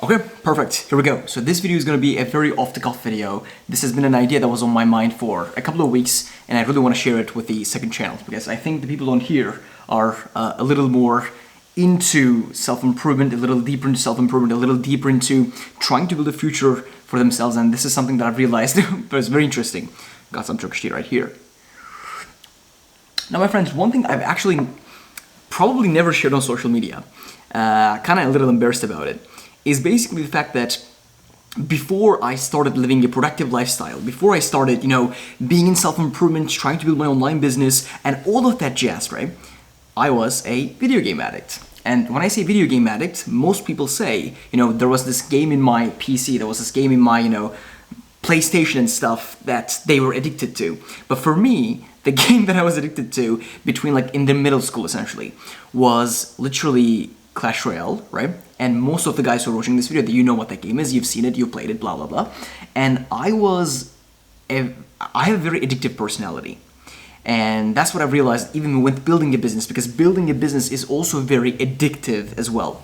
Okay, perfect. Here we go. So this video is going to be a very off-the-cuff video. This has been an idea that was on my mind for a couple of weeks, and I really want to share it with the second channel because I think the people on here are a little more into self-improvement, a little deeper into self-improvement, a little deeper into trying to build a future for themselves, and this is something that I've realized but it's very interesting. Got some Turkish tea right here. Now, my friends, one thing I've actually probably never shared on social media, kind of a little embarrassed about it, is basically the fact that before I started living a productive lifestyle, before I started, being in self-improvement, trying to build my online business, and all of that jazz, right? I was a video game addict. And when I say video game addict, most people say, there was this game in my PC, there was this game in my, PlayStation and stuff that they were addicted to. But for me, the game that I was addicted to between in the middle school essentially was literally Clash Royale, right? And most of the guys who are watching this video, you know what that game is, you've seen it, you've played it, blah, blah, blah. And I have a very addictive personality. And that's what I've realized even with building a business, because building a business is also very addictive as well.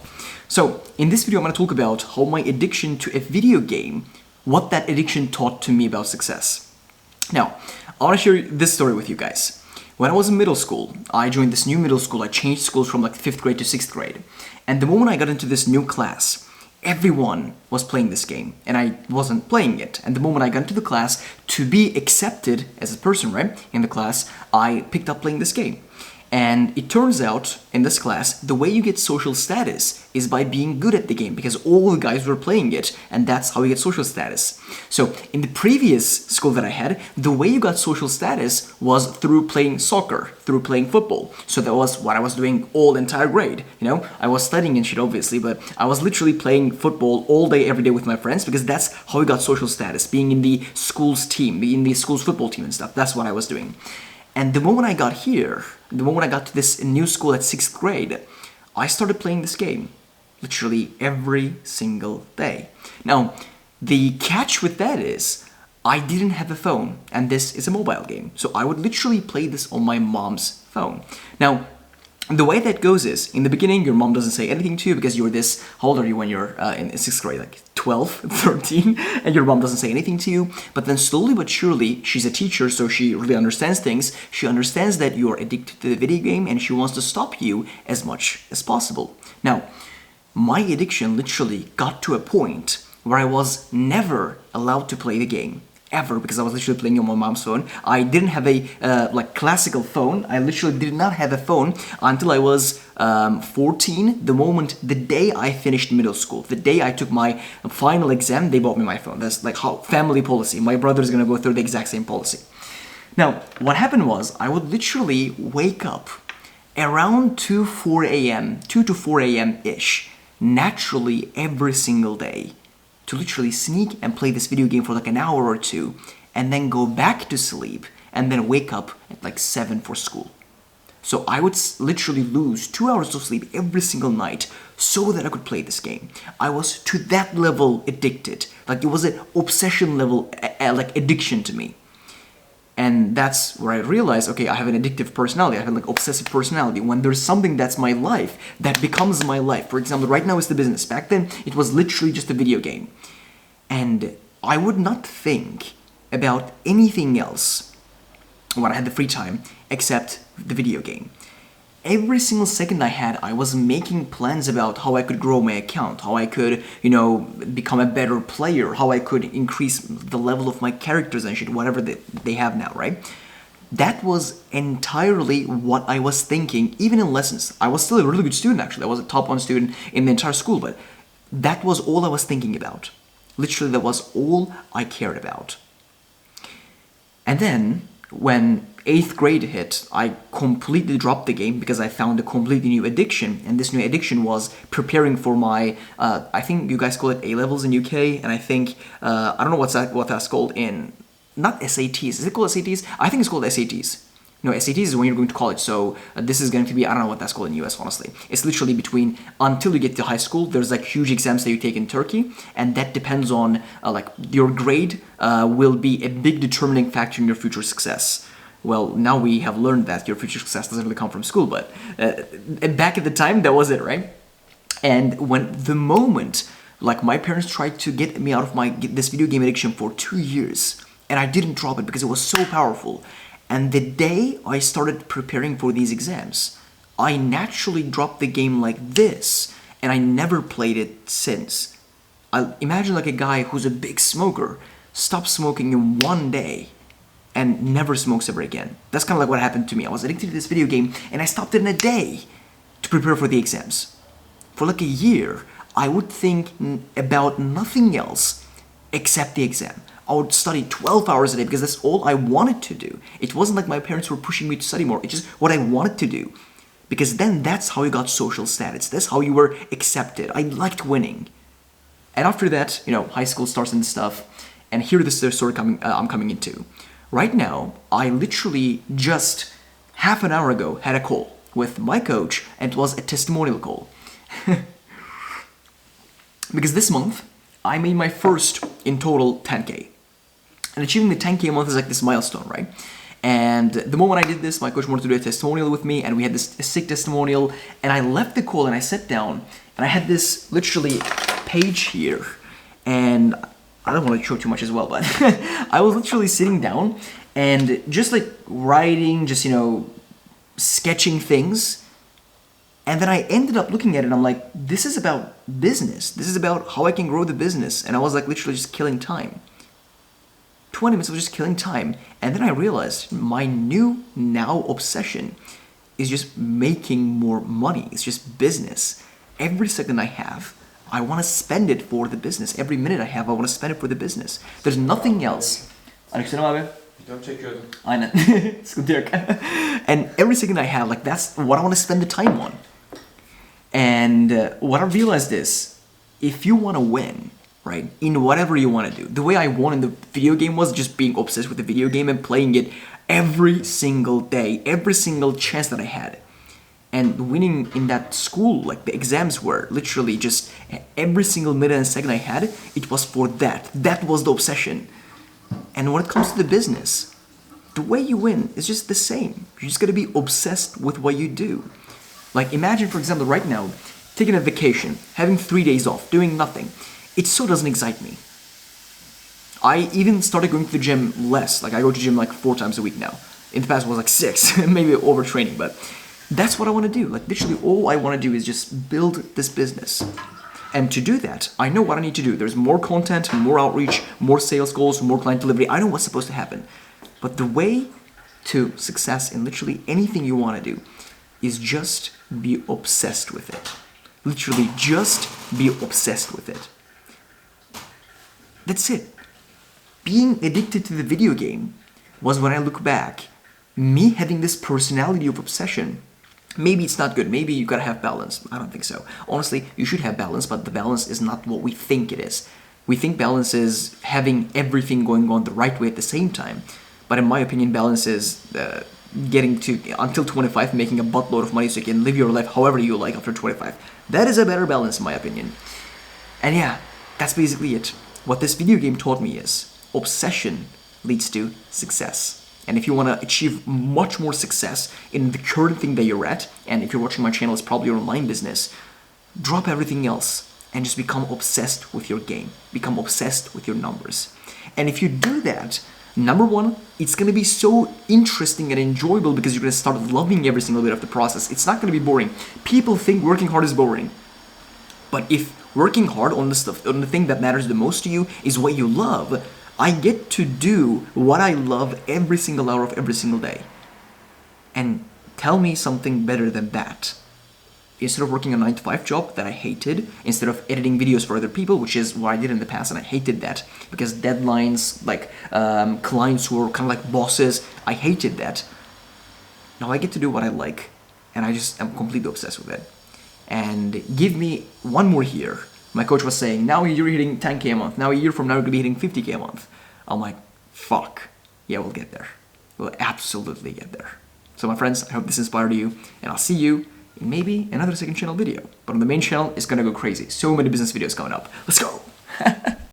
So in this video, I'm going to talk about how my addiction to a video game, what that addiction taught to me about success. Now, I want to share this story with you guys. When I was in middle school, I joined this new middle school. I changed schools from 5th grade to 6th grade. And the moment I got into this new class, everyone was playing this game and I wasn't playing it. And the moment I got into the class, to be accepted as a person, right, in the class, I picked up playing this game. And it turns out, in this class, the way you get social status is by being good at the game, because all the guys were playing it, and that's how you get social status. So, in the previous school that I had, the way you got social status was through playing soccer, through playing football. So that was what I was doing all the entire grade, I was studying and shit, obviously, but I was literally playing football all day, every day with my friends, because that's how we got social status, being in the school's team, being in the school's football team and stuff. That's what I was doing. And the moment I got here, the moment I got to this new school at 6th grade, I started playing this game literally every single day. Now, the catch with that is I didn't have a phone, and this is a mobile game. So I would literally play this on my mom's phone. Now, the way that goes is, in the beginning, your mom doesn't say anything to you because you're this, how old are you when you're in 6th grade? 12, 13, and your mom doesn't say anything to you. But then slowly but surely, she's a teacher, so she really understands things. She understands that you're addicted to the video game and she wants to stop you as much as possible. Now, my addiction literally got to a point where I was never allowed to play the game. Ever, because I was literally playing on my mom's phone. I didn't have a classical phone. I literally did not have a phone until I was 14. The day I finished middle school, the day I took my final exam, they bought me my phone. That's how family policy. My brother's gonna go through the exact same policy. Now, what happened was I would literally wake up around 2 to 4 a.m. ish, naturally every single day, to literally sneak and play this video game for an hour or two, and then go back to sleep, and then wake up at 7 for school. So I would literally lose 2 hours of sleep every single night so that I could play this game. I was to that level addicted. It was an obsession level, addiction to me. And that's where I realized, okay, I have an addictive personality. I have an obsessive personality. When there's something that's my life, that becomes my life. For example, right now it's the business. Back then, it was literally just a video game. And I would not think about anything else when I had the free time except the video game. Every single second I had, I was making plans about how I could grow my account, how I could, become a better player, how I could increase the level of my characters and shit, whatever they have now, right? That was entirely what I was thinking, even in lessons. I was still a really good student, actually. I was a top 1 student in the entire school, but that was all I was thinking about. Literally, that was all I cared about. And then, when 8th grade hit, I completely dropped the game because I found a completely new addiction, and this new addiction was preparing for my, I think you guys call it A-levels in UK, and I think, I don't know what that's called in, not SATs, is it called SATs? I think it's called SATs. No, SATs is when you're going to college, so this is going to be, I don't know what that's called in US, honestly. It's literally between, until you get to high school, there's huge exams that you take in Turkey, and that depends on, your grade will be a big determining factor in your future success. Well, now we have learned that your future success doesn't really come from school, but back at the time, that was it, right? And when the moment Like, my parents tried to get me out of this video game addiction for 2 years, and I didn't drop it because it was so powerful. And the day I started preparing for these exams, I naturally dropped the game like this, and I never played it since. I imagine like a guy who's a big smoker, stops smoking in 1 day, and never smokes ever again. That's kind of like what happened to me. I was addicted to this video game, and I stopped it in a day to prepare for the exams. For like a year, I would think about nothing else except the exam. I would study 12 hours a day because that's all I wanted to do. It wasn't like my parents were pushing me to study more. It's just what I wanted to do. Because then that's how you got social status. That's how you were accepted. I liked winning. And after that, high school starts and stuff. And here this is the story I'm coming into. Right now, I literally just half an hour ago had a call with my coach, and it was a testimonial call. Because this month, I made my first in total 10K. And achieving the 10K a month is like this milestone, right? And the moment I did this, my coach wanted to do a testimonial with me, and we had this sick testimonial. And I left the call and I sat down, and I had this literally page here. And I don't want to show too much as well, but I was literally sitting down and just like writing, just, sketching things. And then I ended up looking at it and I'm like, this is about business. This is about how I can grow the business. And I was like literally just killing time. 20 minutes of just killing time. And then I realized my new now obsession is just making more money. It's just business. Every second I have, I want to spend it for the business. Every minute I have, I want to spend it for the business. There's nothing else. Don't çekiyordum. Aynen. Sıkıntı yok. And every second I have, like, that's what I want to spend the time on. And what I realized is, if you want to win, right, in whatever you want to do, the way I won in the video game was just being obsessed with the video game and playing it every single day, every single chance that I had. And winning in that school, like the exams were literally just every single minute and second I had, it was for that. That was the obsession. And when it comes to the business, the way you win is just the same. You just gotta be obsessed with what you do. Like, imagine, for example, right now, taking a vacation, having 3 days off, doing nothing. It so doesn't excite me. I even started going to the gym less. Like, I go to the gym like 4 times a week now. In the past it was like 6, maybe overtraining, but that's what I want to do. Like, literally all I want to do is just build this business. And to do that, I know what I need to do. There's more content, more outreach, more sales goals, more client delivery. I know what's supposed to happen. But the way to success in literally anything you want to do is just be obsessed with it. Literally just be obsessed with it. That's it. Being addicted to the video game was, when I look back, me having this personality of obsession. Maybe it's not good. Maybe you gotta have balance. I don't think so. Honestly, you should have balance, but the balance is not what we think it is. We think balance is having everything going on the right way at the same time. But in my opinion, balance is getting to, until 25, making a buttload of money so you can live your life however you like after 25. That is a better balance in my opinion. And yeah, that's basically it. What this video game taught me is obsession leads to success. And if you want to achieve much more success in the current thing that you're at, and if you're watching my channel, it's probably your online business, drop everything else and just become obsessed with your game. Become obsessed with your numbers. And if you do that, number one, it's going to be so interesting and enjoyable because you're going to start loving every single bit of the process. It's not going to be boring. People think working hard is boring. But if working hard on the thing that matters the most to you is what you love, I get to do what I love every single hour of every single day. And tell me something better than that. Instead of working a 9-to-5 job that I hated, instead of editing videos for other people, which is what I did in the past, and I hated that because deadlines, like clients who were kind of like bosses, I hated that. Now I get to do what I like, and I just am completely obsessed with it. And give me one more year. My coach was saying, now you're hitting 10K a month. Now a year from now, you're going to be hitting 50K a month. I'm like, fuck. Yeah, we'll get there. We'll absolutely get there. So my friends, I hope this inspired you. And I'll see you in maybe another second channel video. But on the main channel, it's going to go crazy. So many business videos coming up. Let's go.